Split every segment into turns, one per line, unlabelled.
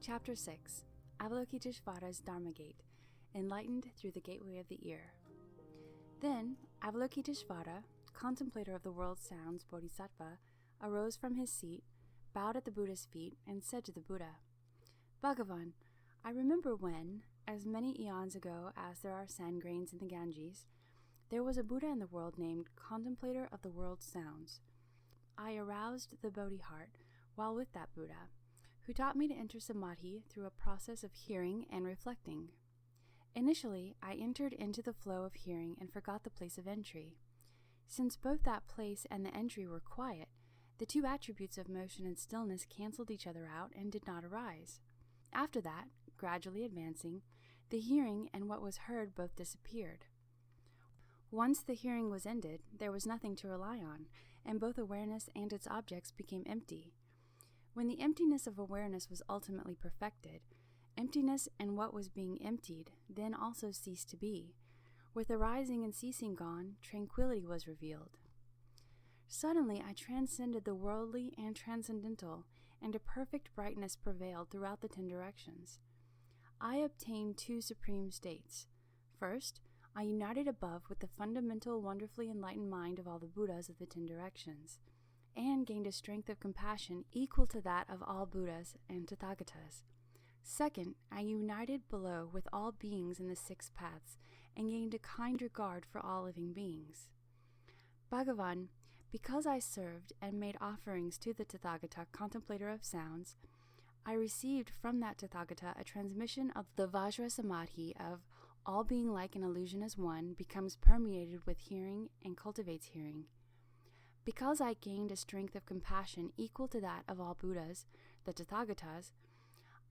Chapter 6 Avalokiteshvara's Dharma Gate, Enlightened through the Gateway of the Ear. Then Avalokiteshvara, contemplator of the world's sounds, Bodhisattva, arose from his seat, bowed at the Buddha's feet, and said to the Buddha, Bhagavan, I remember when, as many eons ago as there are sand grains in the Ganges, there was a Buddha in the world named Contemplator of the world's sounds. I aroused the Bodhi heart while with that Buddha, who taught me to enter samadhi through a process of hearing and reflecting. Initially, I entered into the flow of hearing and forgot the place of entry. Since both that place and the entry were quiet, the two attributes of motion and stillness canceled each other out and did not arise. After that, gradually advancing, the hearing and what was heard both disappeared. Once the hearing was ended, there was nothing to rely on, and both awareness and its objects became empty. When the emptiness of awareness was ultimately perfected, emptiness and what was being emptied then also ceased to be. With arising and ceasing gone, tranquility was revealed. Suddenly I transcended the worldly and transcendental, and a perfect brightness prevailed throughout the 10 directions. I obtained 2 supreme states. First, I united above with the fundamental, wonderfully enlightened mind of all the Buddhas of the 10 directions, and gained a strength of compassion equal to that of all Buddhas and Tathagatas. Second, I united below with all beings in the 6 paths, and gained a kind regard for all living beings. Bhagavan, because I served and made offerings to the Tathagata, contemplator of sounds, I received from that Tathagata a transmission of the Vajra Samadhi of all being like an illusion as one becomes permeated with hearing and cultivates hearing. Because I gained a strength of compassion equal to that of all Buddhas, the Tathagatas,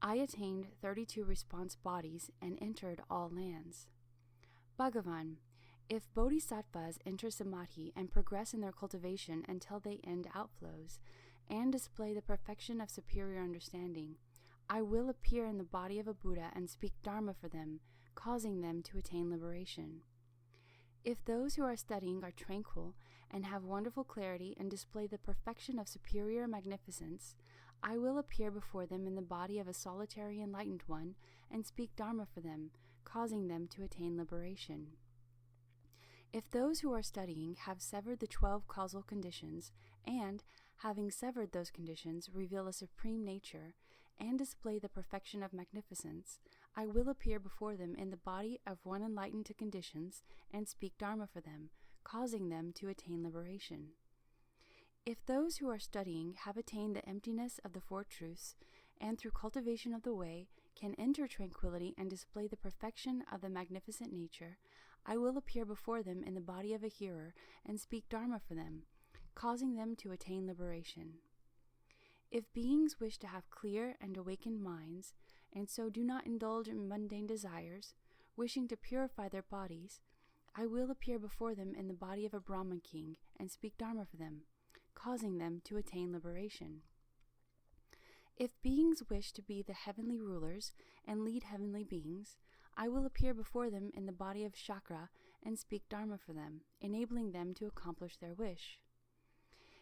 I attained 32 response bodies and entered all lands. Bhagavan, if Bodhisattvas enter samadhi and progress in their cultivation until they end outflows, and display the perfection of superior understanding, I will appear in the body of a Buddha and speak Dharma for them, causing them to attain liberation. If those who are studying are tranquil and have wonderful clarity and display the perfection of superior magnificence, I will appear before them in the body of a solitary enlightened one and speak Dharma for them, causing them to attain liberation. If those who are studying have severed the 12 causal conditions and, having severed those conditions, reveal a supreme nature and display the perfection of magnificence, I will appear before them in the body of one enlightened to conditions and speak Dharma for them, causing them to attain liberation. If those who are studying have attained the emptiness of the 4 truths, and through cultivation of the way can enter tranquility and display the perfection of the magnificent nature, I will appear before them in the body of a hearer and speak Dharma for them, causing them to attain liberation. If beings wish to have clear and awakened minds, and so do not indulge in mundane desires, wishing to purify their bodies, I will appear before them in the body of a Brahman king and speak Dharma for them, causing them to attain liberation. If beings wish to be the heavenly rulers and lead heavenly beings, I will appear before them in the body of Chakra and speak Dharma for them, enabling them to accomplish their wish.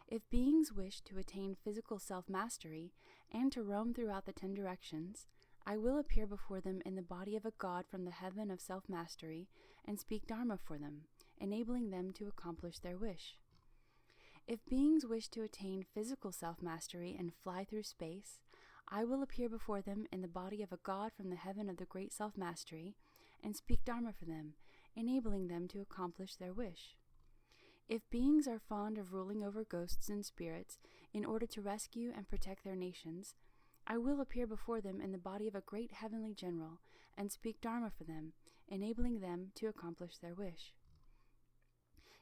If beings wish to attain physical self-mastery and to roam throughout the 10 directions, I will appear before them in the body of a god from the heaven of self-mastery and speak Dharma for them, enabling them to accomplish their wish. If beings wish to attain physical self-mastery and fly through space, I will appear before them in the body of a god from the heaven of the great self-mastery and speak Dharma for them, enabling them to accomplish their wish. If beings are fond of ruling over ghosts and spirits in order to rescue and protect their nations, I will appear before them in the body of a great heavenly general and speak Dharma for them, enabling them to accomplish their wish.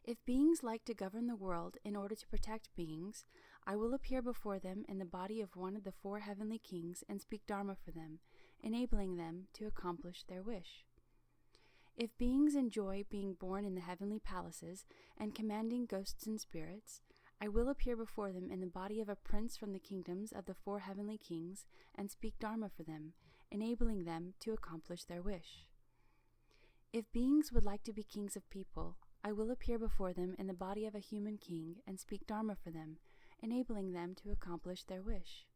If beings like to govern the world in order to protect beings, I will appear before them in the body of one of the 4 heavenly kings and speak Dharma for them, enabling them to accomplish their wish. If beings enjoy being born in the heavenly palaces and commanding ghosts and spirits, I will appear before them in the body of a prince from the kingdoms of the 4 heavenly kings and speak Dharma for them, enabling them to accomplish their wish. If beings would like to be kings of people, I will appear before them in the body of a human king and speak Dharma for them, enabling them to accomplish their wish.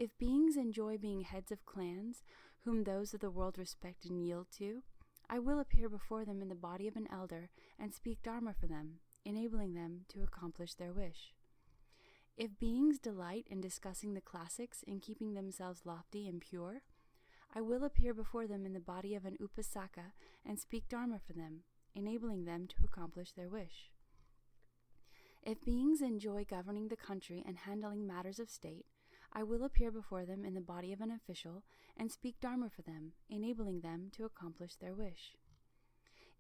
If beings enjoy being heads of clans, whom those of the world respect and yield to, I will appear before them in the body of an elder and speak Dharma for them, enabling them to accomplish their wish. If beings delight in discussing the classics and keeping themselves lofty and pure, I will appear before them in the body of an upasaka and speak Dharma for them, enabling them to accomplish their wish. If beings enjoy governing the country and handling matters of state, I will appear before them in the body of an official and speak Dharma for them, enabling them to accomplish their wish.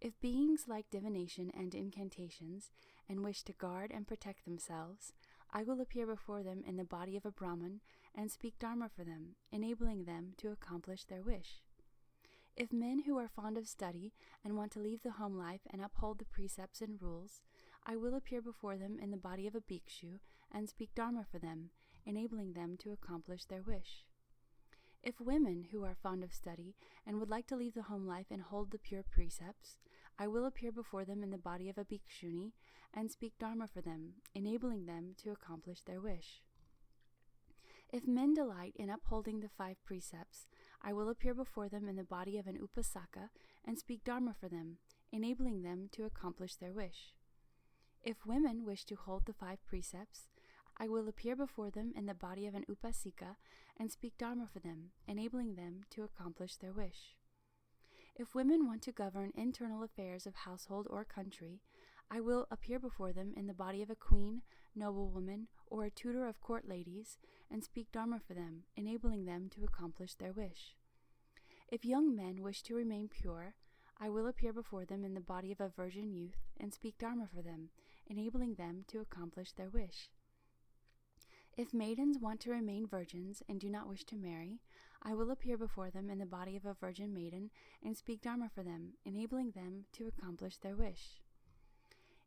If beings like divination and incantations and wish to guard and protect themselves, I will appear before them in the body of a Brahmin and speak Dharma for them, enabling them to accomplish their wish. If men who are fond of study and want to leave the home life and uphold the precepts and rules, I will appear before them in the body of a bhikshu and speak Dharma for them, enabling them to accomplish their wish. If women who are fond of study and would like to leave the home life and hold the pure precepts, I will appear before them in the body of a bhikshuni and speak Dharma for them, enabling them to accomplish their wish. If men delight in upholding the 5 precepts, I will appear before them in the body of an upasaka and speak Dharma for them, enabling them to accomplish their wish. If women wish to hold the 5 precepts, I will appear before them in the body of an upasika and speak Dharma for them, enabling them to accomplish their wish. If women want to govern internal affairs of household or country, I will appear before them in the body of a queen, noblewoman, or a tutor of court ladies, and speak Dharma for them, enabling them to accomplish their wish. If young men wish to remain pure, I will appear before them in the body of a virgin youth and speak Dharma for them, enabling them to accomplish their wish. If maidens want to remain virgins and do not wish to marry, I will appear before them in the body of a virgin maiden and speak Dharma for them, enabling them to accomplish their wish.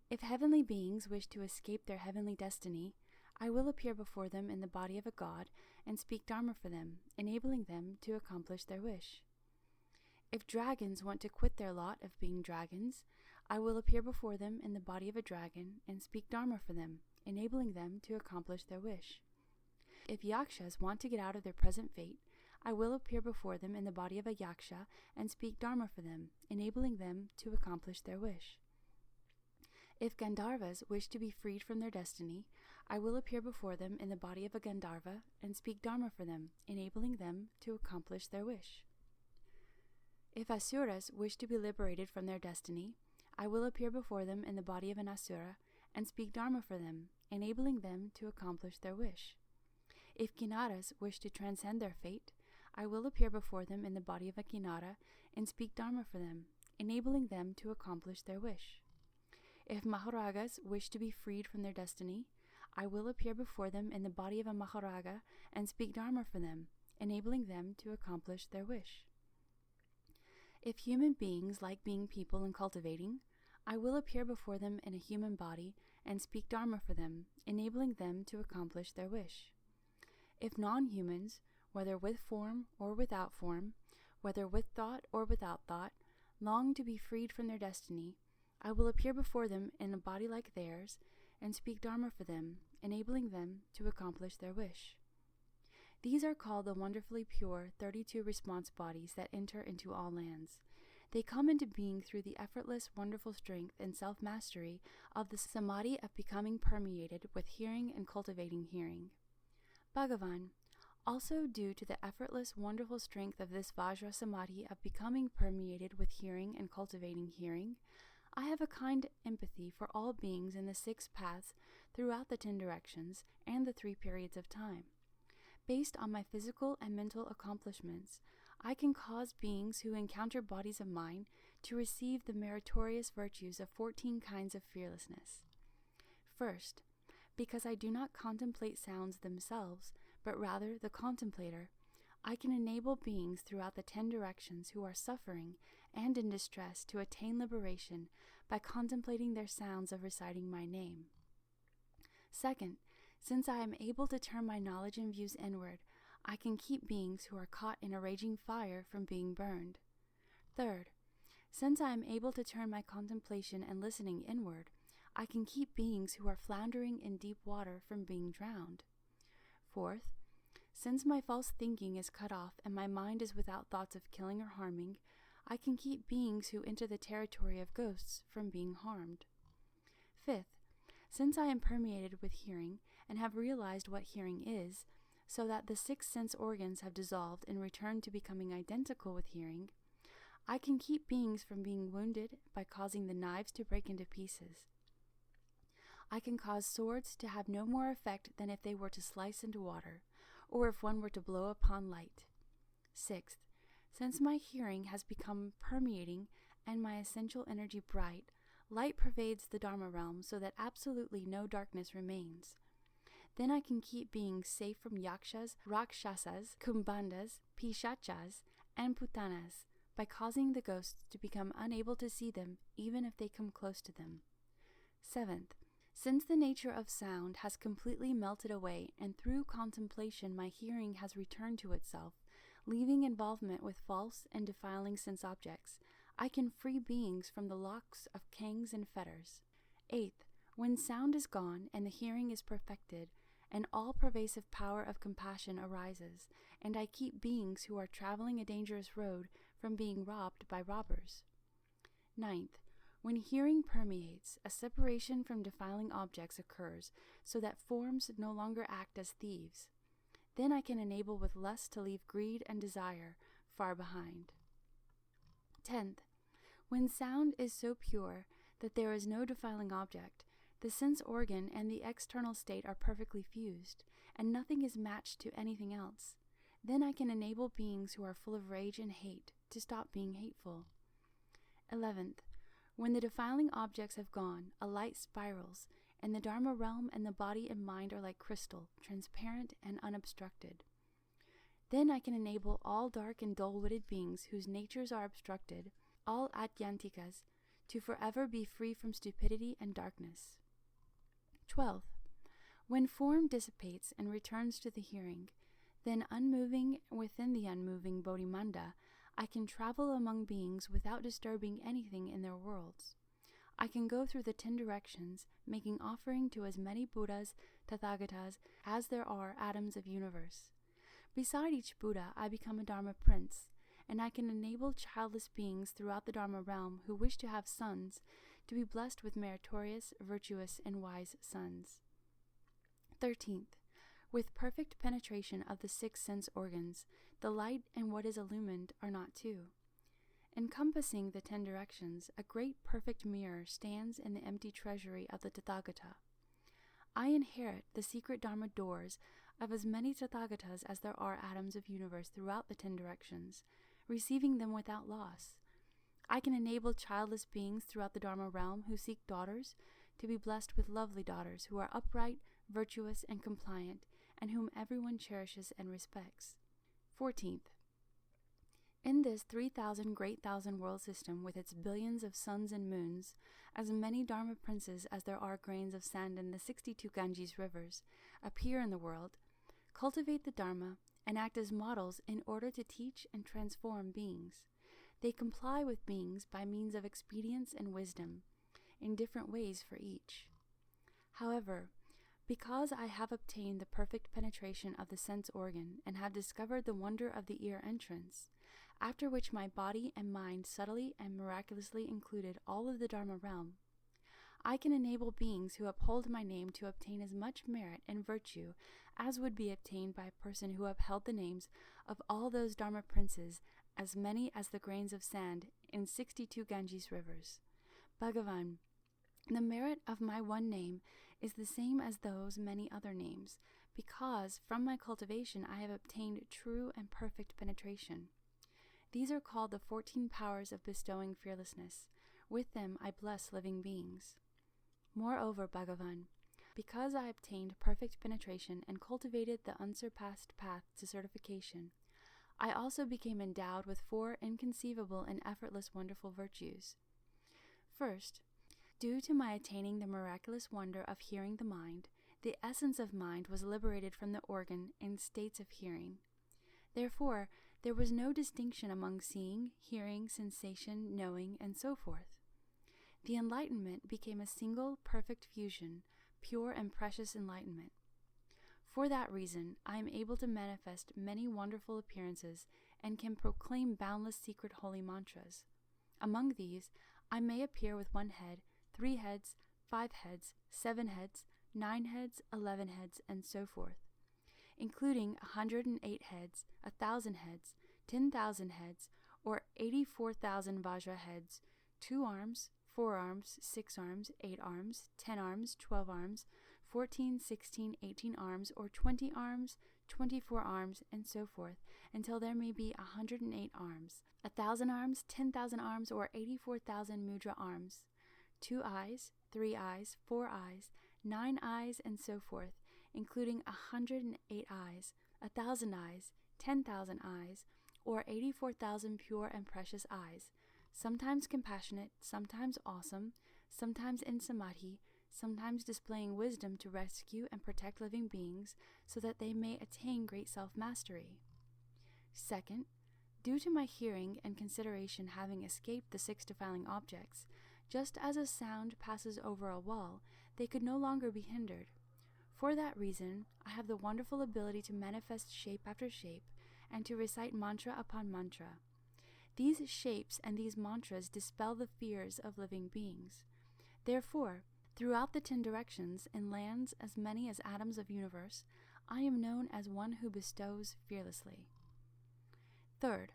If heavenly beings wish to escape their heavenly destiny, I will appear before them in the body of a god and speak Dharma for them, enabling them to accomplish their wish. If dragons want to quit their lot of being dragons, I will appear before them in the body of a dragon and speak Dharma for them, enabling them to accomplish their wish. If yakshas want to get out of their present fate, I will appear before them in the body of a yaksha and speak Dharma for them, enabling them to accomplish their wish. If Gandharvas wish to be freed from their destiny, I will appear before them in the body of a Gandharva and speak Dharma for them, enabling them to accomplish their wish. If Asuras wish to be liberated from their destiny, I will appear before them in the body of an Asura and speak Dharma for them, enabling them to accomplish their wish. If Kinnaras wish to transcend their fate, I will appear before them in the body of a Kinnara and speak Dharma for them, enabling them to accomplish their wish. If Maharagas wish to be freed from their destiny, I will appear before them in the body of a Maharaga and speak Dharma for them, enabling them to accomplish their wish. If human beings like being people and cultivating, I will appear before them in a human body and speak Dharma for them, enabling them to accomplish their wish. If non-humans, whether with form or without form, whether with thought or without thought, long to be freed from their destiny, I will appear before them in a body like theirs and speak Dharma for them, enabling them to accomplish their wish. These are called the wonderfully pure 32 response bodies that enter into all lands. They come into being through the effortless, wonderful strength and self-mastery of the samadhi of becoming permeated with hearing and cultivating hearing. Bhagavan, also due to the effortless, wonderful strength of this Vajra samadhi of becoming permeated with hearing and cultivating hearing, I have a kind empathy for all beings in the 6 paths throughout the 10 directions and the 3 periods of time. Based on my physical and mental accomplishments, I can cause beings who encounter bodies of mine to receive the meritorious virtues of 14 kinds of fearlessness. First, because I do not contemplate sounds themselves, but rather the contemplator, I can enable beings throughout the 10 directions who are suffering and in distress to attain liberation by contemplating their sounds of reciting my name. Second, since I am able to turn my knowledge and views inward, I can keep beings who are caught in a raging fire from being burned. Third, since I am able to turn my contemplation and listening inward, I can keep beings who are floundering in deep water from being drowned. Fourth, Since my false thinking is cut off and my mind is without thoughts of killing or harming, I can keep beings who enter the territory of ghosts from being harmed. 5th, since I am permeated with hearing and have realized what hearing is, so that the 6 sense organs have dissolved and returned to becoming identical with hearing, I can keep beings from being wounded by causing the knives to break into pieces. I can cause swords to have no more effect than if they were to slice into water, or if one were to blow upon light. 6th, since my hearing has become permeating and my essential energy bright, light pervades the Dharma realm so that absolutely no darkness remains. Then I can keep beings safe from yakshas, rakshasas, kumbhandas, pishachas, and putanas by causing the ghosts to become unable to see them even if they come close to them. 7th, since the nature of sound has completely melted away and through contemplation my hearing has returned to itself, leaving involvement with false and defiling sense objects, I can free beings from the locks of kangs and fetters. 8th, when sound is gone and the hearing is perfected, an all-pervasive power of compassion arises, and I keep beings who are traveling a dangerous road from being robbed by robbers. 9th, when hearing permeates, a separation from defiling objects occurs so that forms no longer act as thieves. Then I can enable with lust to leave greed and desire far behind. 10th, when sound is so pure that there is no defiling object, the sense organ and the external state are perfectly fused, and nothing is matched to anything else. Then I can enable beings who are full of rage and hate to stop being hateful. 11th, when the defiling objects have gone, a light spirals, and the Dharma realm and the body and mind are like crystal, transparent and unobstructed. Then I can enable all dark and dull-witted beings whose natures are obstructed, all adyantikas, to forever be free from stupidity and darkness. 12th, when form dissipates and returns to the hearing, then unmoving within the unmoving Bodhimanda, I can travel among beings without disturbing anything in their worlds. I can go through the 10 directions, making offering to as many Buddhas, Tathagatas, as there are atoms of universe. Beside each Buddha, I become a Dharma prince, and I can enable childless beings throughout the Dharma realm who wish to have sons to be blessed with meritorious, virtuous, and wise sons. 13th, with perfect penetration of the 6 sense organs, the light and what is illumined are not two. Encompassing the 10 directions, a great perfect mirror stands in the empty treasury of the Tathagata. I inherit the secret Dharma doors of as many Tathagatas as there are atoms of universe throughout the 10 directions, receiving them without loss. I can enable childless beings throughout the Dharma realm who seek daughters to be blessed with lovely daughters who are upright, virtuous, and compliant, and whom everyone cherishes and respects. 14th, in this 3,000 great thousand world system with its billions of suns and moons, as many Dharma princes as there are grains of sand in the 62 Ganges rivers appear in the world, cultivate the Dharma, and act as models in order to teach and transform beings. They comply with beings by means of expedience and wisdom, in different ways for each. However, because I have obtained the perfect penetration of the sense organ and have discovered the wonder of the ear entrance, after which my body and mind subtly and miraculously included all of the Dharma realm, I can enable beings who uphold my name to obtain as much merit and virtue as would be obtained by a person who upheld the names of all those Dharma princes, as many as the grains of sand in 62 Ganges rivers. Bhagavan, the merit of my one name is the same as those many other names, because from my cultivation I have obtained true and perfect penetration. These are called the 14 powers of bestowing fearlessness. With them I bless living beings. Moreover, Bhagavan, because I obtained perfect penetration and cultivated the unsurpassed path to certification, I also became endowed with 4 inconceivable and effortless wonderful virtues. First, due to my attaining the miraculous wonder of hearing the mind, the essence of mind was liberated from the organ in states of hearing. Therefore, there was no distinction among seeing, hearing, sensation, knowing, and so forth. The enlightenment became a single perfect fusion, pure and precious enlightenment. For that reason, I am able to manifest many wonderful appearances and can proclaim boundless secret holy mantras. Among these, I may appear with 1 head, 3 heads, 5 heads, 7 heads, 9 heads, 11 heads, and so forth, including 108 heads, 1,000 heads, 10,000 heads, or 84,000 Vajra heads, 2 arms, 4 arms, 6 arms, 8 arms, 10 arms, 12 arms, 14, 16, 18 arms, or 20 arms, 24 arms, and so forth, until there may be 108 arms, 1,000 arms, 10,000 arms, or 84,000 mudra arms, 2 eyes, 3 eyes, 4 eyes, 9 eyes, and so forth, including 108 eyes, 1,000 eyes, 10,000 eyes, or 84,000 pure and precious eyes, sometimes compassionate, sometimes awesome, sometimes in samadhi, sometimes displaying wisdom to rescue and protect living beings so that they may attain great self-mastery. Second, due to my hearing and consideration having escaped the 6 defiling objects, just as a sound passes over a wall, they could no longer be hindered. For that reason, I have the wonderful ability to manifest shape after shape and to recite mantra upon mantra. These shapes and these mantras dispel the fears of living beings. Therefore, throughout the 10 directions, in lands as many as atoms of universe, I am known as one who bestows fearlessly. Third,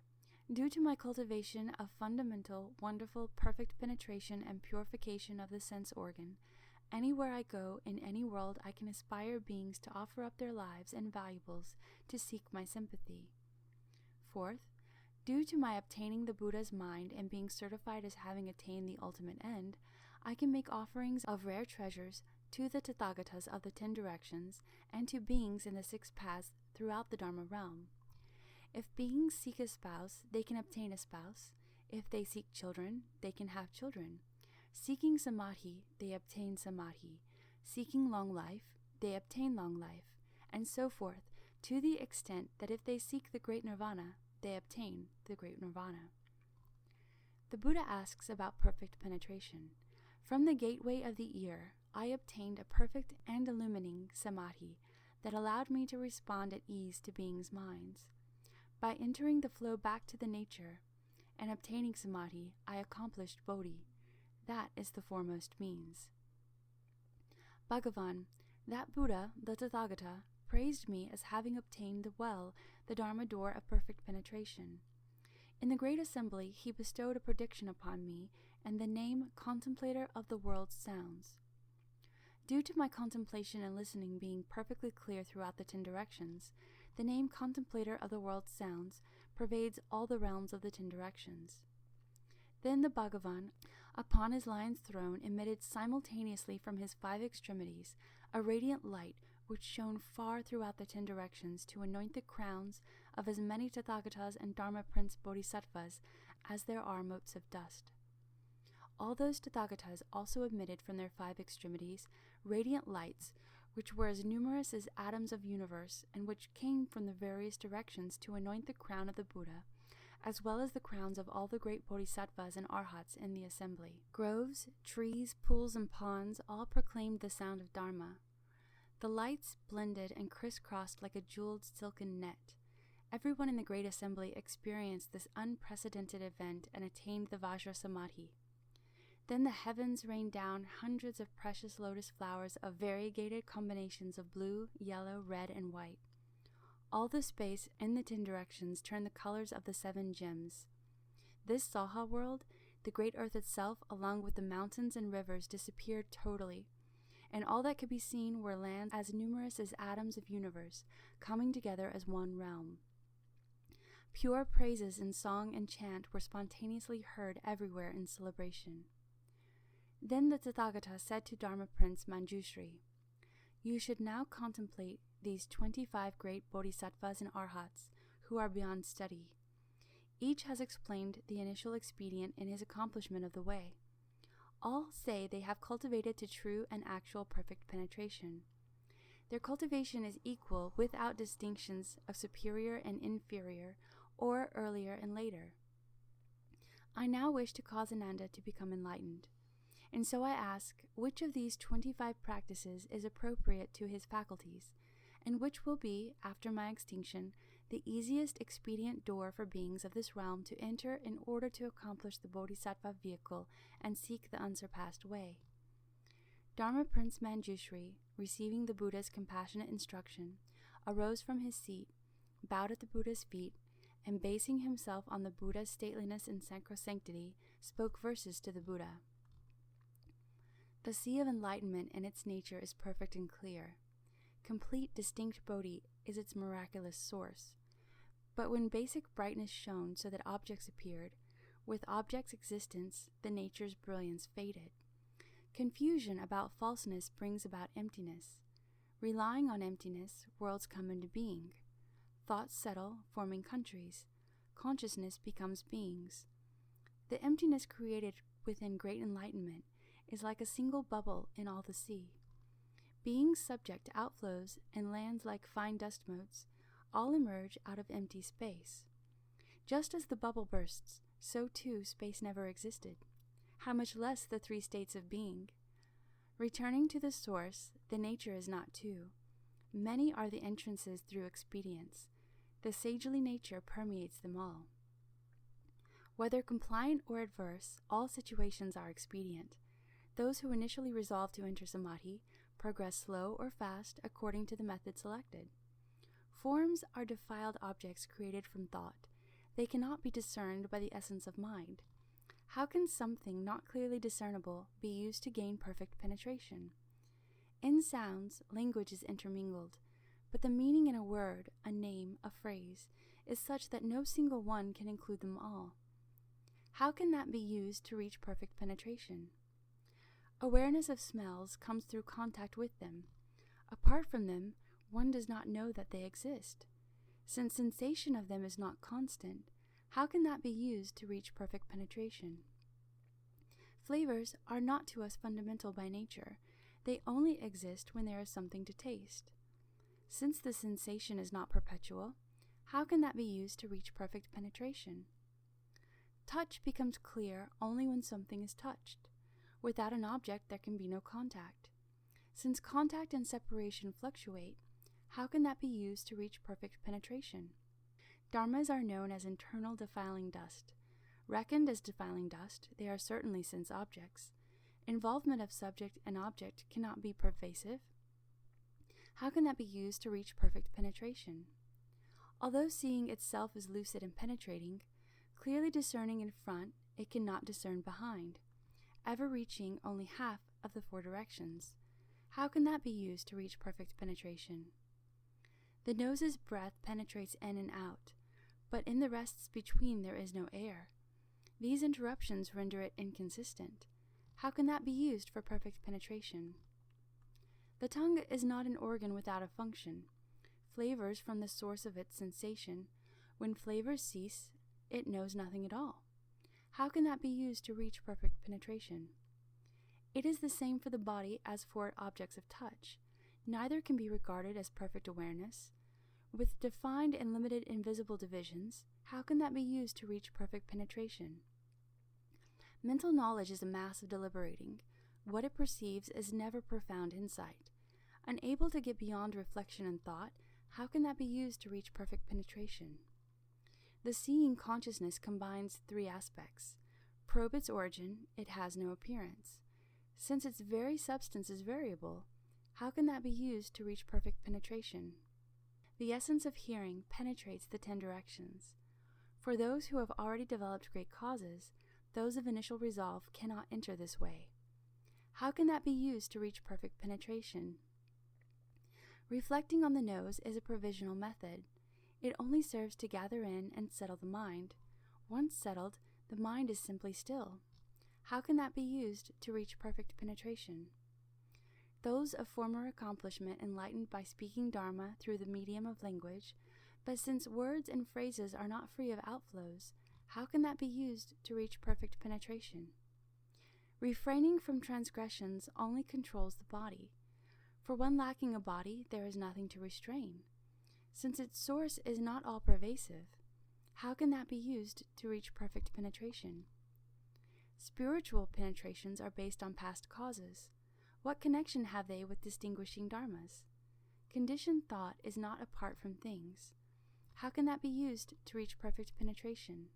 due to my cultivation of fundamental, wonderful, perfect penetration and purification of the sense organ, anywhere I go, in any world, I can inspire beings to offer up their lives and valuables to seek my sympathy. Fourth, due to my obtaining the Buddha's mind and being certified as having attained the ultimate end, I can make offerings of rare treasures to the Tathagatas of the 10 directions and to beings in the 6 paths throughout the Dharma realm. If beings seek a spouse, they can obtain a spouse. If they seek children, they can have children. Seeking samadhi, they obtain samadhi. Seeking long life, they obtain long life, and so forth, to the extent that if they seek the great nirvana, they obtain the great nirvana. The Buddha asks about perfect penetration. From the gateway of the ear, I obtained a perfect and illumining samadhi that allowed me to respond at ease to beings' minds. By entering the flow back to the nature and obtaining samadhi, I accomplished bodhi. That is the foremost means. Bhagavan, that Buddha, the Tathagata, praised me as having obtained the Dharma door of perfect penetration. In the great assembly, he bestowed a prediction upon me and the name Contemplator of the World's Sounds. Due to my contemplation and listening being perfectly clear throughout the 10 directions, the name Contemplator of the World's Sounds pervades all the realms of the 10 directions. Then the Bhagavan, upon his lion's throne, emitted simultaneously from his 5 extremities a radiant light which shone far throughout the 10 directions to anoint the crowns of as many Tathagatas and Dharma Prince Bodhisattvas as there are motes of dust. All those Tathagatas also emitted from their 5 extremities radiant lights, which were as numerous as atoms of universe, and which came from the various directions to anoint the crown of the Buddha, as well as the crowns of all the great Bodhisattvas and Arhats in the assembly. Groves, trees, pools, and ponds all proclaimed the sound of Dharma. The lights blended and crisscrossed like a jeweled silken net. Everyone in the great assembly experienced this unprecedented event and attained the Vajra Samadhi. Then the heavens rained down hundreds of precious lotus flowers of variegated combinations of blue, yellow, red, and white. All the space in the 10 directions turned the colors of the 7 gems. This Saha world, the great earth itself, along with the mountains and rivers, disappeared totally, and all that could be seen were lands as numerous as atoms of universe, coming together as one realm. Pure praises in song and chant were spontaneously heard everywhere in celebration. Then the Tathagata said to Dharma Prince Manjushri, "You should now contemplate these 25 great Bodhisattvas and Arhats who are beyond study. Each has explained the initial expedient in his accomplishment of the way. All say they have cultivated to true and actual perfect penetration. Their cultivation is equal without distinctions of superior and inferior, or earlier and later. I now wish to cause Ananda to become enlightened. And so I ask, which of these 25 practices is appropriate to his faculties, and which will be, after my extinction, the easiest expedient door for beings of this realm to enter in order to accomplish the Bodhisattva vehicle and seek the unsurpassed way. Dharma Prince Manjushri, receiving the Buddha's compassionate instruction, arose from his seat, bowed at the Buddha's feet, and basing himself on the Buddha's stateliness and sacrosanctity, spoke verses to the Buddha. The sea of enlightenment in its nature is perfect and clear. Complete, distinct Bodhi is its miraculous source. But when basic brightness shone so that objects appeared, with objects' existence, the nature's brilliance faded. Confusion about falseness brings about emptiness. Relying on emptiness, worlds come into being. Thoughts settle, forming countries. Consciousness becomes beings. The emptiness created within great enlightenment is like a single bubble in all the sea. Beings subject to outflows and lands like fine dust motes all emerge out of empty space. Just as the bubble bursts, so too space never existed. How much less the three states of being? Returning to the source, the nature is not two. Many are the entrances through expedience. The sagely nature permeates them all. Whether compliant or adverse, all situations are expedient. Those who initially resolve to enter samadhi progress slow or fast according to the method selected. Forms are defiled objects created from thought. They cannot be discerned by the essence of mind. How can something not clearly discernible be used to gain perfect penetration? In sounds, language is intermingled, but the meaning in a word, a name, a phrase, is such that no single one can include them all. How can that be used to reach perfect penetration? Awareness of smells comes through contact with them. Apart from them, one does not know that they exist. Since sensation of them is not constant, how can that be used to reach perfect penetration? Flavors are not to us fundamental by nature. They only exist when there is something to taste. Since the sensation is not perpetual, how can that be used to reach perfect penetration? Touch becomes clear only when something is touched. Without an object, there can be no contact. Since contact and separation fluctuate, how can that be used to reach perfect penetration? Dharmas are known as internal defiling dust. Reckoned as defiling dust, they are certainly sense objects. Involvement of subject and object cannot be pervasive. How can that be used to reach perfect penetration? Although seeing itself is lucid and penetrating, clearly discerning in front, it cannot discern behind, ever reaching only half of the four directions. How can that be used to reach perfect penetration? The nose's breath penetrates in and out, but in the rests between there is no air. These interruptions render it inconsistent. How can that be used for perfect penetration? The tongue is not an organ without a function. Flavors from the source of its sensation. When flavors cease, it knows nothing at all. How can that be used to reach perfect penetration? It is the same for the body as for objects of touch. Neither can be regarded as perfect awareness. With defined and limited invisible divisions, how can that be used to reach perfect penetration? Mental knowledge is a mass of deliberating. What it perceives is never profound insight. Unable to get beyond reflection and thought, how can that be used to reach perfect penetration? The seeing consciousness combines three aspects. Probe its origin, it has no appearance. Since its very substance is variable, how can that be used to reach perfect penetration? The essence of hearing penetrates the 10 directions. For those who have already developed great causes, those of initial resolve cannot enter this way. How can that be used to reach perfect penetration? Reflecting on the nose is a provisional method. It only serves to gather in and settle the mind. Once settled, the mind is simply still. How can that be used to reach perfect penetration? Those of former accomplishment enlightened by speaking Dharma through the medium of language, but since words and phrases are not free of outflows, how can that be used to reach perfect penetration? Refraining from transgressions only controls the body. For one lacking a body, there is nothing to restrain. Since its source is not all-pervasive, how can that be used to reach perfect penetration? Spiritual penetrations are based on past causes. What connection have they with distinguishing dharmas? Conditioned thought is not apart from things. How can that be used to reach perfect penetration?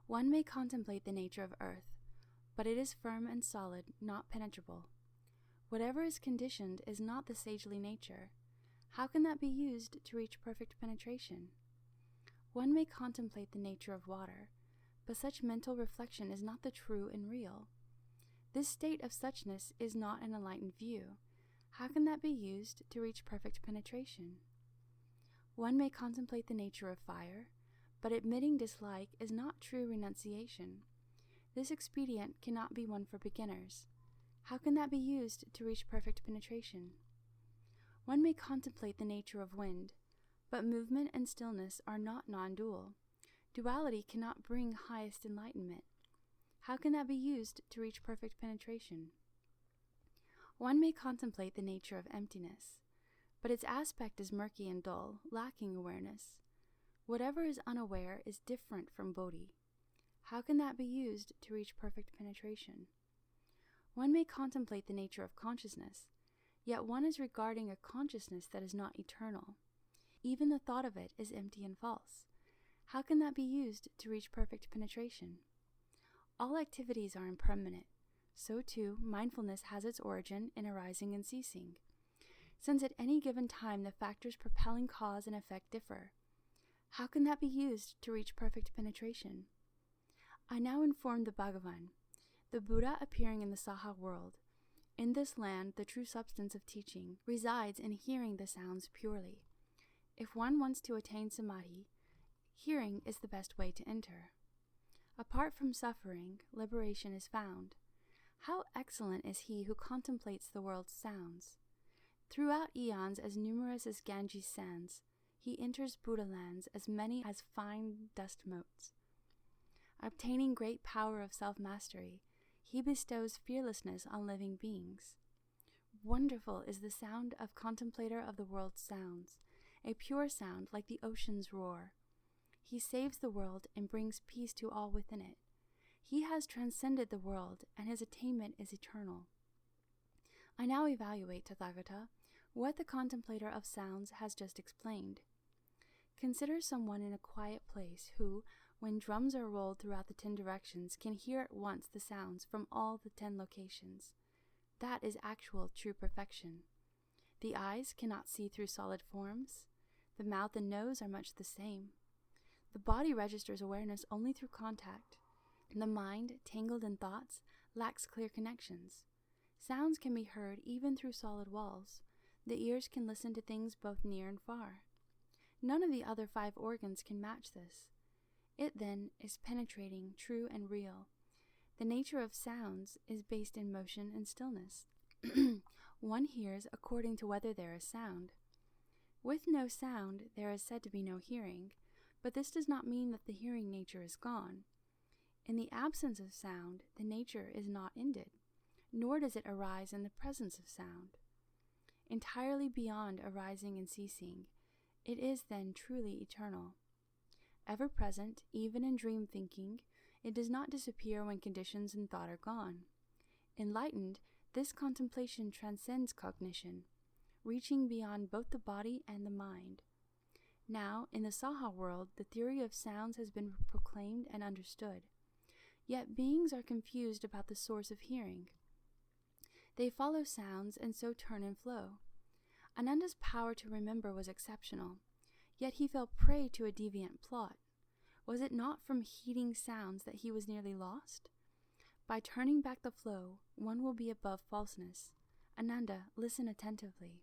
One may contemplate the nature of earth, but it is firm and solid, not penetrable. Whatever is conditioned is not the sagely nature. How can that be used to reach perfect penetration? One may contemplate the nature of water, but such mental reflection is not the true and real. This state of suchness is not an enlightened view. How can that be used to reach perfect penetration? One may contemplate the nature of fire, but admitting dislike is not true renunciation. This expedient cannot be one for beginners. How can that be used to reach perfect penetration? One may contemplate the nature of wind, but movement and stillness are not non-dual. Duality cannot bring highest enlightenment. How can that be used to reach perfect penetration? One may contemplate the nature of emptiness, but its aspect is murky and dull, lacking awareness. Whatever is unaware is different from Bodhi. How can that be used to reach perfect penetration? One may contemplate the nature of consciousness, yet one is regarding a consciousness that is not eternal. Even the thought of it is empty and false. How can that be used to reach perfect penetration? All activities are impermanent. So too, mindfulness has its origin in arising and ceasing. Since at any given time the factors propelling cause and effect differ, how can that be used to reach perfect penetration? I now inform the Bhagavan, the Buddha appearing in the Saha world. In this land, the true substance of teaching resides in hearing the sounds purely. If one wants to attain samadhi, hearing is the best way to enter. Apart from suffering, liberation is found. How excellent is he who contemplates the world's sounds. Throughout eons as numerous as Ganges sands, he enters Buddha lands as many as fine dust motes. Obtaining great power of self-mastery, he bestows fearlessness on living beings. Wonderful is the sound of Contemplator of the world's sounds, a pure sound like the ocean's roar. He saves the world and brings peace to all within it. He has transcended the world, and his attainment is eternal. I now evaluate, Tathagata, what the Contemplator of sounds has just explained. Consider someone in a quiet place who, when drums are rolled throughout the 10 directions, can hear at once the sounds from all the 10 locations. That is actual true perfection. The eyes cannot see through solid forms. The mouth and nose are much the same. The body registers awareness only through contact. The mind, tangled in thoughts, lacks clear connections. Sounds can be heard even through solid walls. The ears can listen to things both near and far. None of the other 5 organs can match this. It, then, is penetrating, true, and real. The nature of sounds is based in motion and stillness. One hears according to whether there is sound. With no sound, there is said to be no hearing, but this does not mean that the hearing nature is gone. In the absence of sound, the nature is not ended, nor does it arise in the presence of sound. Entirely beyond arising and ceasing, it is then truly eternal. Ever present, even in dream thinking, it does not disappear when conditions and thought are gone. Enlightened, this contemplation transcends cognition, reaching beyond both the body and the mind. Now, in the Saha world, the theory of sounds has been proclaimed and understood. Yet beings are confused about the source of hearing. They follow sounds and so turn and flow. Ananda's power to remember was exceptional, yet he fell prey to a deviant plot. Was it not from heeding sounds that he was nearly lost? By turning back the flow, one will be above falseness. Ananda, listen attentively.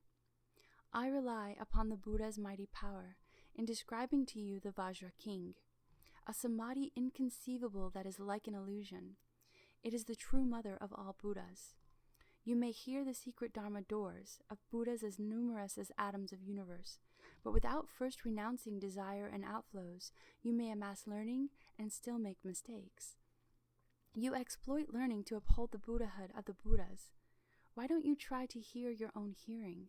I rely upon the Buddha's mighty power in describing to you the Vajra King, a samadhi inconceivable that is like an illusion. It is the true mother of all Buddhas. You may hear the secret Dharma doors of Buddhas as numerous as atoms of universe, but without first renouncing desire and outflows, you may amass learning and still make mistakes. You exploit learning to uphold the Buddhahood of the Buddhas. Why don't you try to hear your own hearing?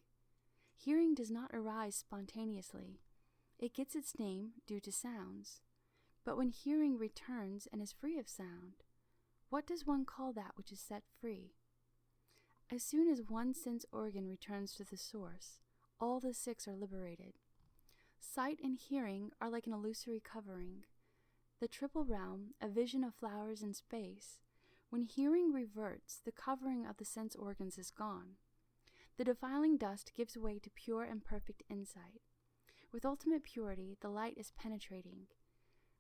Hearing does not arise spontaneously. It gets its name due to sounds. But when hearing returns and is free of sound, what does one call that which is set free? As soon as one sense organ returns to the source, all the six are liberated. Sight and hearing are like an illusory covering. The triple realm, a vision of flowers in space. When hearing reverts, the covering of the sense organs is gone. The defiling dust gives way to pure and perfect insight. With ultimate purity, the light is penetrating.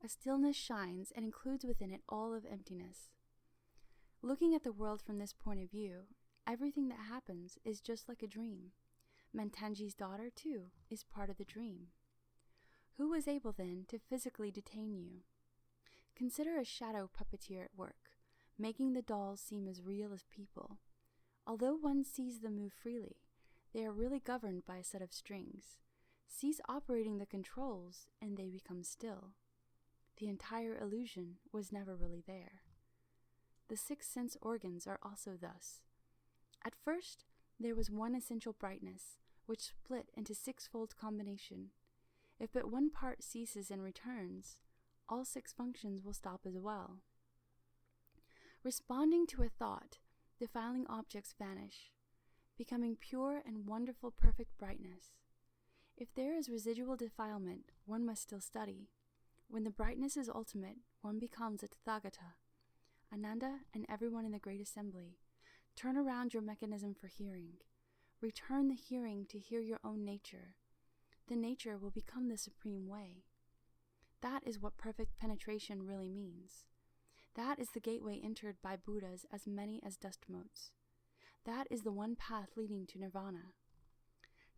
A stillness shines and includes within it all of emptiness. Looking at the world from this point of view, everything that happens is just like a dream. Mantanji's daughter, too, is part of the dream. Who was able, then, to physically detain you? Consider a shadow puppeteer at work, making the dolls seem as real as people. Although one sees them move freely, they are really governed by a set of strings. Cease operating the controls, and they become still. The entire illusion was never really there. The six sense organs are also thus. At first, there was one essential brightness, which split into sixfold combination. If but one part ceases and returns, all six functions will stop as well. Responding to a thought, defiling objects vanish, becoming pure and wonderful perfect brightness. If there is residual defilement, one must still study. When the brightness is ultimate, one becomes a Tathagata. Ananda and everyone in the Great Assembly, turn around your mechanism for hearing. Return the hearing to hear your own nature. The nature will become the supreme way. That is what perfect penetration really means. That is the gateway entered by Buddhas as many as dust motes. That is the one path leading to nirvana.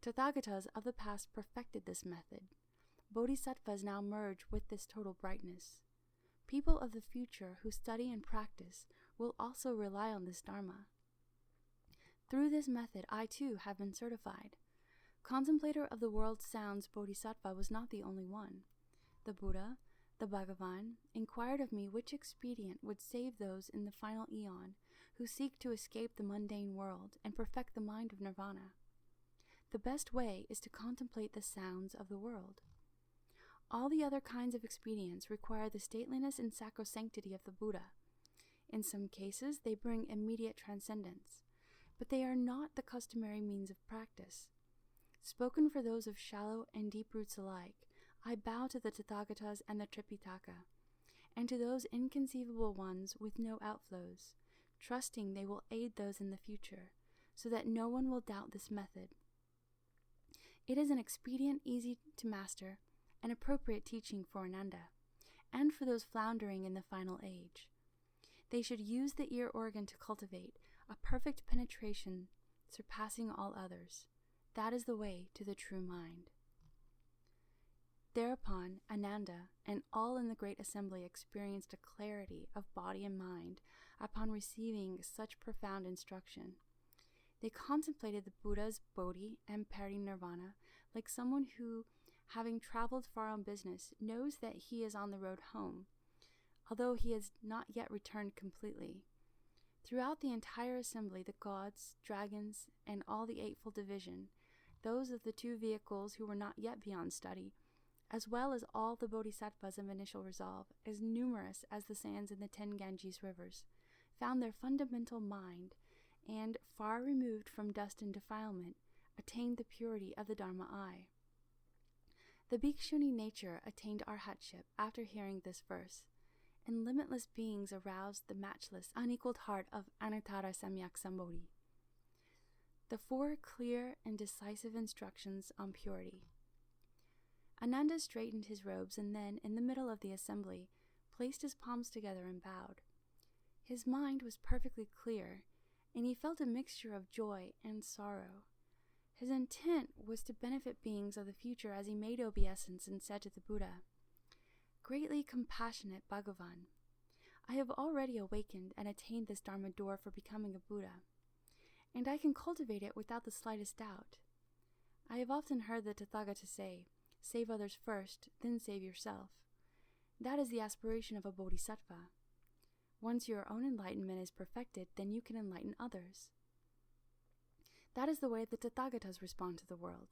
Tathagatas of the past perfected this method. Bodhisattvas now merge with this total brightness. People of the future who study and practice will also rely on this Dharma. Through this method, I too have been certified. Contemplator of the world's sounds Bodhisattva was not the only one. The Buddha, the Bhagavan, inquired of me which expedient would save those in the final eon who seek to escape the mundane world and perfect the mind of nirvana. The best way is to contemplate the sounds of the world. All the other kinds of expedients require the stateliness and sacrosanctity of the Buddha. In some cases, they bring immediate transcendence, but they are not the customary means of practice. Spoken for those of shallow and deep roots alike, I bow to the Tathagatas and the Tripitaka, and to those inconceivable ones with no outflows, trusting they will aid those in the future, so that no one will doubt this method. It is an expedient easy to master, an appropriate teaching for Ananda, and for those floundering in the final age. They should use the ear organ to cultivate a perfect penetration surpassing all others. That is the way to the true mind. Thereupon, Ananda and all in the great assembly experienced a clarity of body and mind upon receiving such profound instruction. They contemplated the Buddha's Bodhi and Parinirvana like someone who, having traveled far on business, knows that he is on the road home, although he has not yet returned completely. Throughout the entire assembly, the gods, dragons, and all the eightfold division, those of the two vehicles who were not yet beyond study, as well as all the bodhisattvas of initial resolve, as numerous as the sands in the 10 Ganges rivers, found their fundamental mind, and, far removed from dust and defilement, attained the purity of the Dharma eye. The bhikshuni nature attained arhatship after hearing this verse, and limitless beings aroused the matchless, unequaled heart of Anuttara Samyak Sambodhi. The 4 clear and decisive instructions on purity. Ananda straightened his robes and then, in the middle of the assembly, placed his palms together and bowed. His mind was perfectly clear, and he felt a mixture of joy and sorrow. His intent was to benefit beings of the future as he made obeisance and said to the Buddha, "Greatly compassionate Bhagavan, I have already awakened and attained this Dharma door for becoming a Buddha, and I can cultivate it without the slightest doubt. I have often heard the Tathagata say, 'Save others first, then save yourself.' That is the aspiration of a bodhisattva. Once your own enlightenment is perfected, then you can enlighten others. That is the way the Tathagatas respond to the world.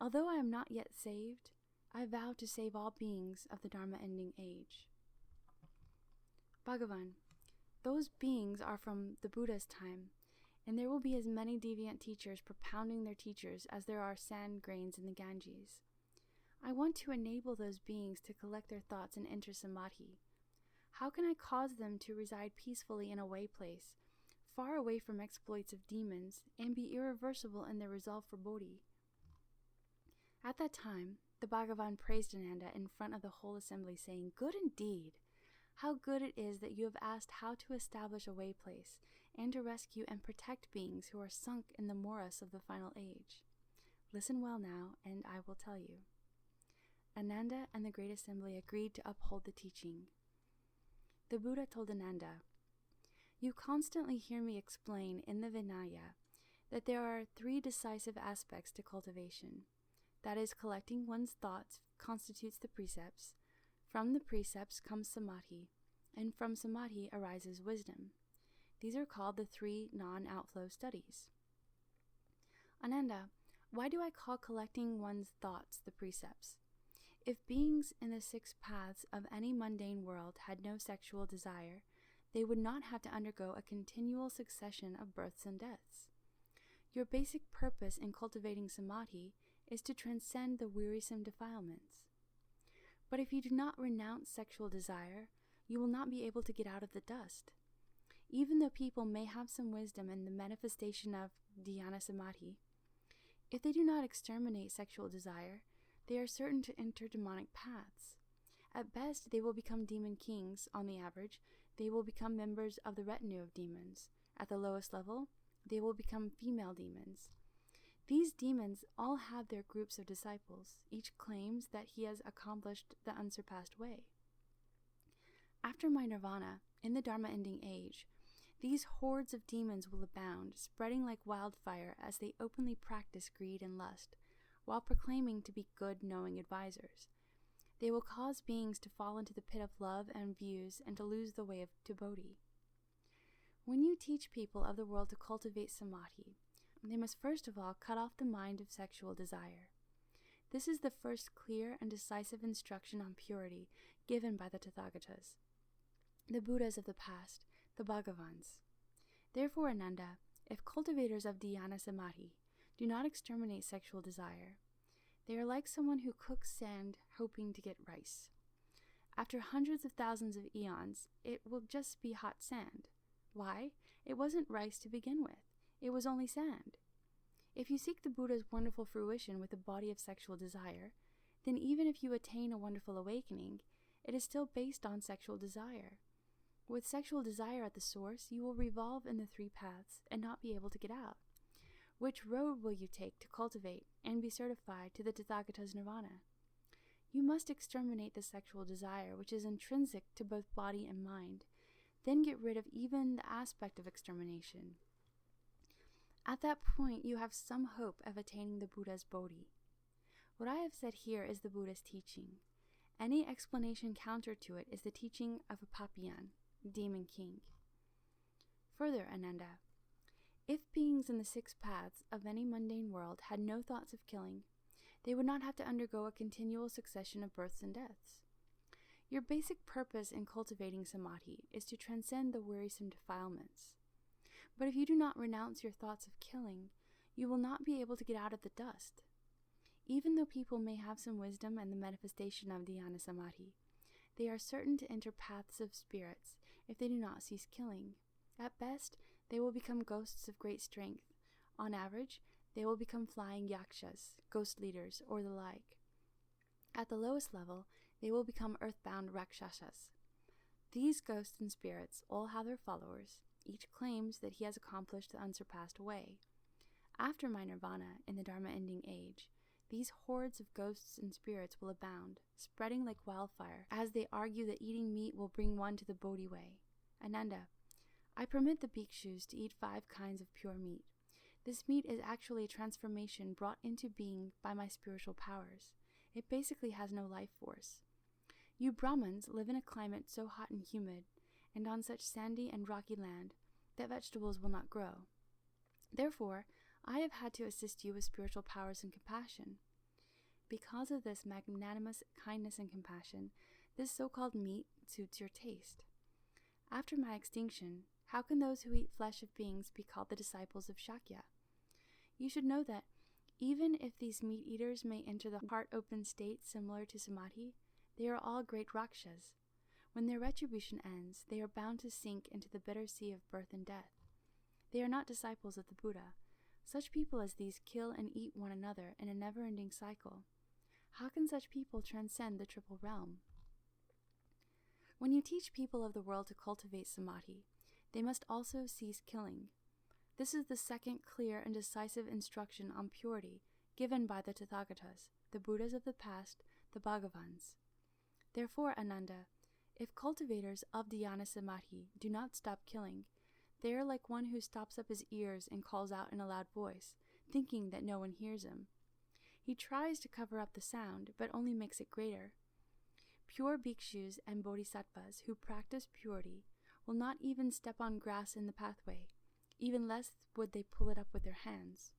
Although I am not yet saved, I vow to save all beings of the Dharma-ending age." Bhagavan, those beings are from the Buddha's time, and there will be as many deviant teachers propounding their teachers as there are sand grains in the Ganges. I want to enable those beings to collect their thoughts and enter samadhi. How can I cause them to reside peacefully in a way place, far away from exploits of demons, and be irreversible in their resolve for Bodhi? At that time, the Bhagavan praised Ananda in front of the whole assembly, saying, "Good indeed! How good it is that you have asked how to establish a way place, and to rescue and protect beings who are sunk in the morass of the final age. Listen well now, and I will tell you." Ananda and the great assembly agreed to uphold the teaching. The Buddha told Ananda, "You constantly hear me explain in the Vinaya that there are 3 decisive aspects to cultivation. That is, collecting one's thoughts constitutes the precepts. From the precepts comes samadhi, and from samadhi arises wisdom. These are called the 3 non-outflow studies." Ananda, why do I call collecting one's thoughts the precepts? If beings in the 6 paths of any mundane world had no sexual desire, they would not have to undergo a continual succession of births and deaths. Your basic purpose in cultivating samadhi is to transcend the wearisome defilements. But if you do not renounce sexual desire, you will not be able to get out of the dust. Even though people may have some wisdom in the manifestation of dhyana samadhi, if they do not exterminate sexual desire, they are certain to enter demonic paths. At best, they will become demon kings. On the average, they will become members of the retinue of demons. At the lowest level, they will become female demons. These demons all have their groups of disciples. Each claims that he has accomplished the unsurpassed way. After my nirvana, in the Dharma ending age, these hordes of demons will abound, spreading like wildfire as they openly practice greed and lust, while proclaiming to be good, knowing advisors. They will cause beings to fall into the pit of love and views and to lose the way to Bodhi. When you teach people of the world to cultivate samadhi, they must first of all cut off the mind of sexual desire. This is the first clear and decisive instruction on purity given by the Tathagatas, the Buddhas of the past, the Bhagavans. Therefore, Ananda, if cultivators of dhyana samadhi do not exterminate sexual desire, they are like someone who cooks sand hoping to get rice. After hundreds of thousands of eons, it will just be hot sand. Why? It wasn't rice to begin with. It was only sand. If you seek the Buddha's wonderful fruition with a body of sexual desire, then even if you attain a wonderful awakening, it is still based on sexual desire. With sexual desire at the source, you will revolve in the 3 paths and not be able to get out. Which road will you take to cultivate and be certified to the Tathagata's nirvana? You must exterminate the sexual desire which is intrinsic to both body and mind, then get rid of even the aspect of extermination. At that point, you have some hope of attaining the Buddha's Bodhi. What I have said here is the Buddha's teaching. Any explanation counter to it is the teaching of a Papiyan, demon king. Further, Ananda, if beings in the 6 paths of any mundane world had no thoughts of killing, they would not have to undergo a continual succession of births and deaths. Your basic purpose in cultivating samadhi is to transcend the wearisome defilements. But if you do not renounce your thoughts of killing, you will not be able to get out of the dust. Even though people may have some wisdom and the manifestation of dhyana samadhi, they are certain to enter paths of spirits if they do not cease killing. At best, they will become ghosts of great strength. On average, they will become flying yakshas, ghost leaders, or the like. At the lowest level, they will become earthbound rakshasas. These ghosts and spirits all have their followers. Each claims that he has accomplished the unsurpassed way. After my nirvana, in the Dharma ending age, these hordes of ghosts and spirits will abound, spreading like wildfire, as they argue that eating meat will bring one to the Bodhi way. Ananda, I permit the bhikshus to eat 5 kinds of pure meat. This meat is actually a transformation brought into being by my spiritual powers. It basically has no life force. You Brahmins live in a climate so hot and humid, and on such sandy and rocky land, that vegetables will not grow. Therefore, I have had to assist you with spiritual powers and compassion. Because of this magnanimous kindness and compassion, this so-called meat suits your taste. After my extinction, How can those who eat flesh of beings be called the disciples of Shakya? You should know that even if these meat eaters may enter the heart-open state similar to samadhi, they are all great rakshas. When their retribution ends, they are bound to sink into the bitter sea of birth and death. They are not disciples of the Buddha. Such people as these kill and eat one another in a never-ending cycle. How can such people transcend the triple realm? When you teach people of the world to cultivate samadhi, they must also cease killing. This is the second clear and decisive instruction on purity given by the Tathagatas, the Buddhas of the past, the Bhagavans. Therefore, Ananda, if cultivators of dhyana samadhi do not stop killing, they are like one who stops up his ears and calls out in a loud voice, thinking that no one hears him. He tries to cover up the sound, but only makes it greater. Pure bhikshus and bodhisattvas who practice purity will not even step on grass in the pathway, even less would they pull it up with their hands.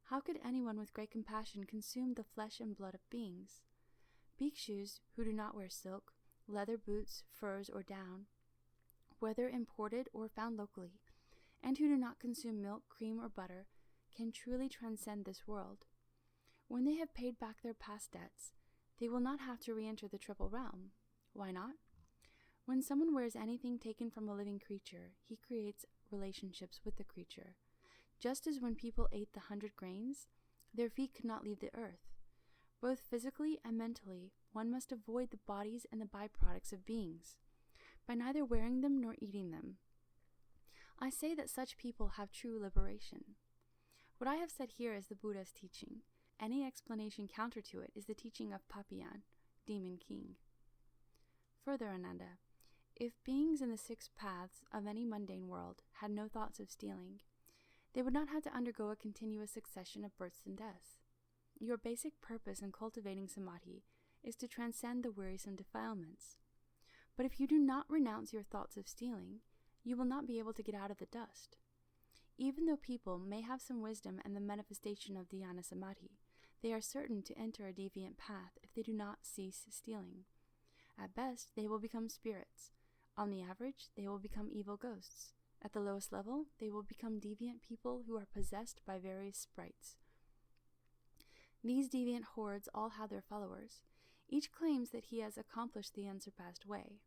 How could anyone with great compassion consume the flesh and blood of beings? Bhikshus who do not wear silk, leather boots, furs, or down, whether imported or found locally, and who do not consume milk, cream, or butter, can truly transcend this world. When they have paid back their past debts, they will not have to re-enter the triple realm. Why not? When someone wears anything taken from a living creature, he creates relationships with the creature. Just as when people ate the 100 grains, their feet could not leave the earth. Both physically and mentally, one must avoid the bodies and the byproducts of beings, by neither wearing them nor eating them. I say that such people have true liberation. What I have said here is the Buddha's teaching. Any explanation counter to it is the teaching of Papian, Demon King. Further, Ananda, if beings in the 6 paths of any mundane world had no thoughts of stealing, they would not have to undergo a continuous succession of births and deaths. Your basic purpose in cultivating samadhi is to transcend the wearisome defilements. But if you do not renounce your thoughts of stealing, you will not be able to get out of the dust. Even though people may have some wisdom and the manifestation of dhyana samadhi, they are certain to enter a deviant path if they do not cease stealing. At best, they will become spirits. On the average, they will become evil ghosts. At the lowest level, they will become deviant people who are possessed by various sprites. These deviant hordes all have their followers. Each claims that he has accomplished the unsurpassed way.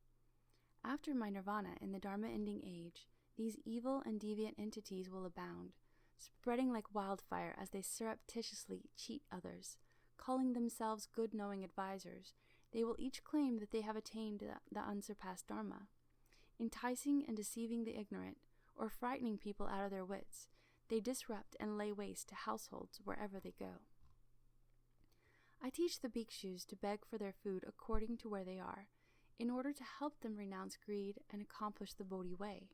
After my nirvana in the Dharma ending age, these evil and deviant entities will abound, spreading like wildfire as they surreptitiously cheat others. Calling themselves good knowing advisors, they will each claim that they have attained the unsurpassed Dharma. Enticing and deceiving the ignorant, or frightening people out of their wits, they disrupt and lay waste to households wherever they go. I teach the bhikshus to beg for their food according to where they are, in order to help them renounce greed and accomplish the Bodhi way.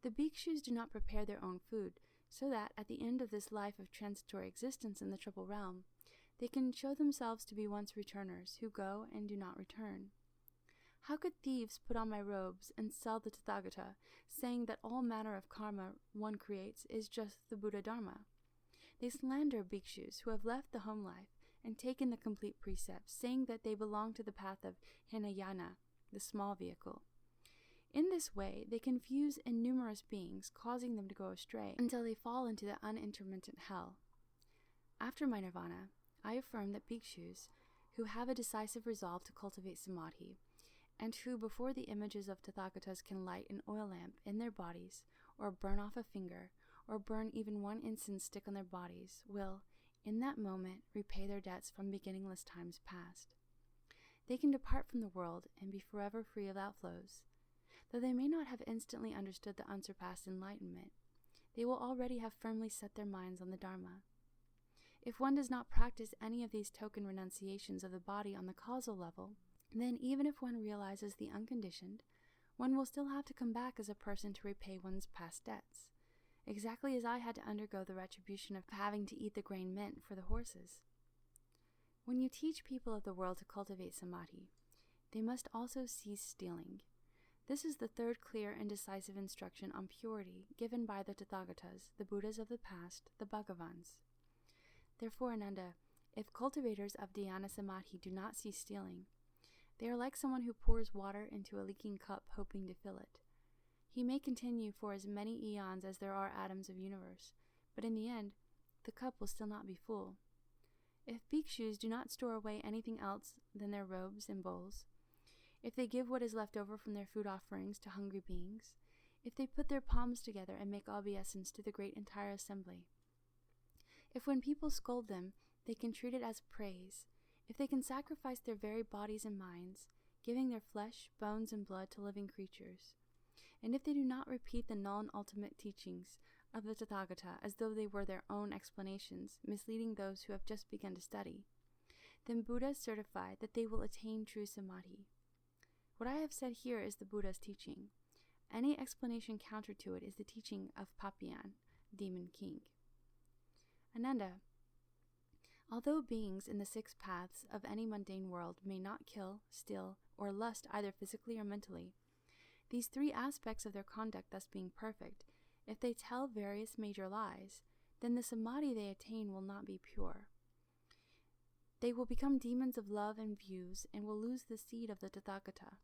The bhikshus do not prepare their own food, so that at the end of this life of transitory existence in the triple realm, they can show themselves to be once returners who go and do not return. How could thieves put on my robes and sell the Tathagata, saying that all manner of karma one creates is just the Buddha Dharma? They slander bhikshus who have left the home life and taken the complete precepts, saying that they belong to the path of Hinayana, the small vehicle. In this way, they confuse innumerous beings, causing them to go astray until they fall into the unintermittent hell. After my nirvana, I affirm that bhikshus who have a decisive resolve to cultivate samadhi, and who before the images of Tathagatas can light an oil lamp in their bodies, or burn off a finger, or burn even one incense stick on their bodies, will, in that moment, repay their debts from beginningless times past. They can depart from the world and be forever free of outflows. Though they may not have instantly understood the unsurpassed enlightenment, they will already have firmly set their minds on the Dharma. If one does not practice any of these token renunciations of the body on the causal level, then even if one realizes the unconditioned, one will still have to come back as a person to repay one's past debts, exactly as I had to undergo the retribution of having to eat the grain meant for the horses. When you teach people of the world to cultivate samadhi, they must also cease stealing. This is the third clear and decisive instruction on purity given by the Tathagatas, the Buddhas of the past, the Bhagavans. Therefore, Ananda, if cultivators of dhyana samadhi do not cease stealing, they are like someone who pours water into a leaking cup hoping to fill it. He may continue for as many eons as there are atoms of universe, but in the end, the cup will still not be full. If bhikshus do not store away anything else than their robes and bowls, if they give what is left over from their food offerings to hungry beings, if they put their palms together and make obeisance to the great entire assembly, if when people scold them, they can treat it as praise, if they can sacrifice their very bodies and minds, giving their flesh, bones, and blood to living creatures, and if they do not repeat the non-ultimate teachings of the Tathagata as though they were their own explanations, misleading those who have just begun to study, then Buddhas certify that they will attain true samadhi. What I have said here is the Buddha's teaching. Any explanation counter to it is the teaching of Papian, demon king. Ananda, although beings in the 6 paths of any mundane world may not kill, steal, or lust either physically or mentally, these 3 aspects of their conduct thus being perfect, if they tell various major lies, then the samadhi they attain will not be pure. They will become demons of love and views and will lose the seed of the Tathagata.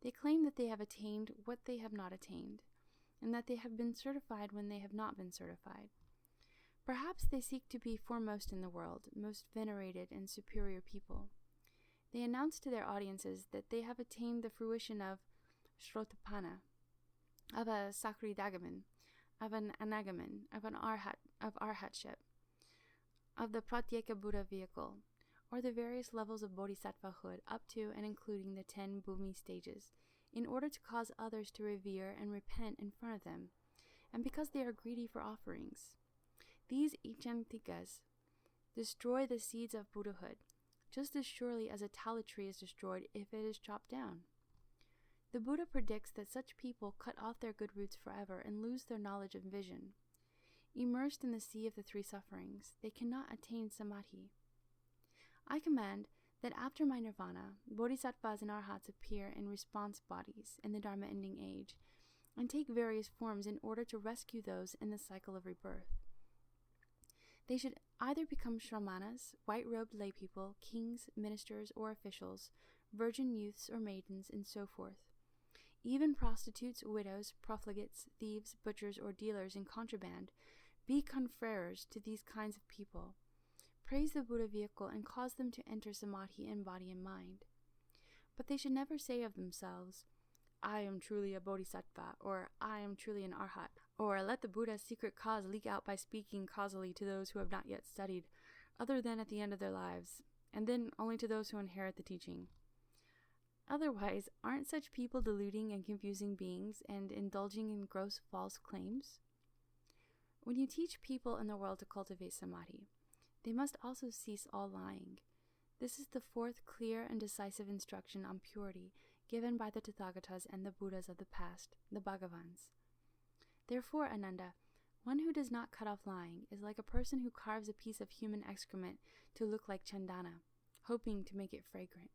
They claim that they have attained what they have not attained, and that they have been certified when they have not been certified. Perhaps they seek to be foremost in the world, most venerated and superior people. They announce to their audiences that they have attained the fruition of Shrotapana, of a Sakridagaman, of an Anagaman, of Arhatship, of the Pratyeka Buddha vehicle, or the various levels of Bodhisattvahood up to and including the 10 Bhumi stages, in order to cause others to revere and repent in front of them, and because they are greedy for offerings. These Ichantikas destroy the seeds of Buddhahood, just as surely as a tala tree is destroyed if it is chopped down. The Buddha predicts that such people cut off their good roots forever and lose their knowledge and vision. Immersed in the sea of the 3 sufferings, they cannot attain samadhi. I command that after my nirvana, bodhisattvas and arhats appear in response bodies in the Dharma ending age, and take various forms in order to rescue those in the cycle of rebirth. They should either become shramanas, white-robed laypeople, kings, ministers, or officials, virgin youths or maidens, and so forth. Even prostitutes, widows, profligates, thieves, butchers, or dealers in contraband, be confreres to these kinds of people. Praise the Buddha vehicle and cause them to enter samadhi in body and mind. But they should never say of themselves, I am truly a bodhisattva, or I am truly an arhat, or let the Buddha's secret cause leak out by speaking causally to those who have not yet studied, other than at the end of their lives, and then only to those who inherit the teaching. Otherwise, aren't such people deluding and confusing beings and indulging in gross false claims? When you teach people in the world to cultivate samadhi, they must also cease all lying. This is the 4th clear and decisive instruction on purity given by the Tathagatas and the Buddhas of the past, the Bhagavans. Therefore, Ananda, one who does not cut off lying is like a person who carves a piece of human excrement to look like chandana, hoping to make it fragrant.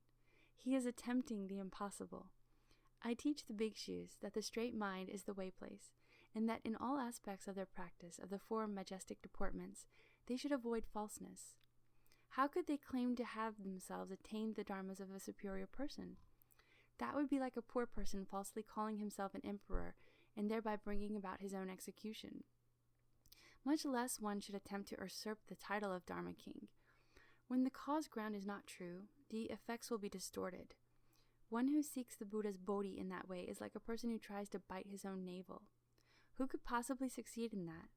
He is attempting the impossible. I teach the bhikshus that the straight mind is the way place, and that in all aspects of their practice of the 4 majestic deportments, they should avoid falseness. How could they claim to have themselves attained the dharmas of a superior person? That would be like a poor person falsely calling himself an emperor and thereby bringing about his own execution. Much less one should attempt to usurp the title of Dharma king. When the cause ground is not true, the effects will be distorted. One who seeks the Buddha's bodhi in that way is like a person who tries to bite his own navel. Who could possibly succeed in that?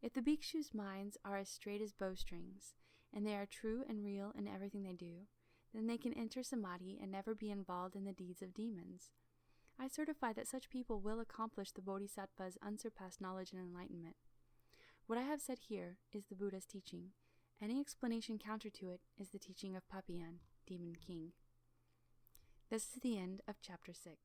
If the bhikshus' minds are as straight as bowstrings, and they are true and real in everything they do, then they can enter samadhi and never be involved in the deeds of demons. I certify that such people will accomplish the Bodhisattva's unsurpassed knowledge and enlightenment. What I have said here is the Buddha's teaching. Any explanation counter to it is the teaching of Papian, demon king. This is the end of chapter 6.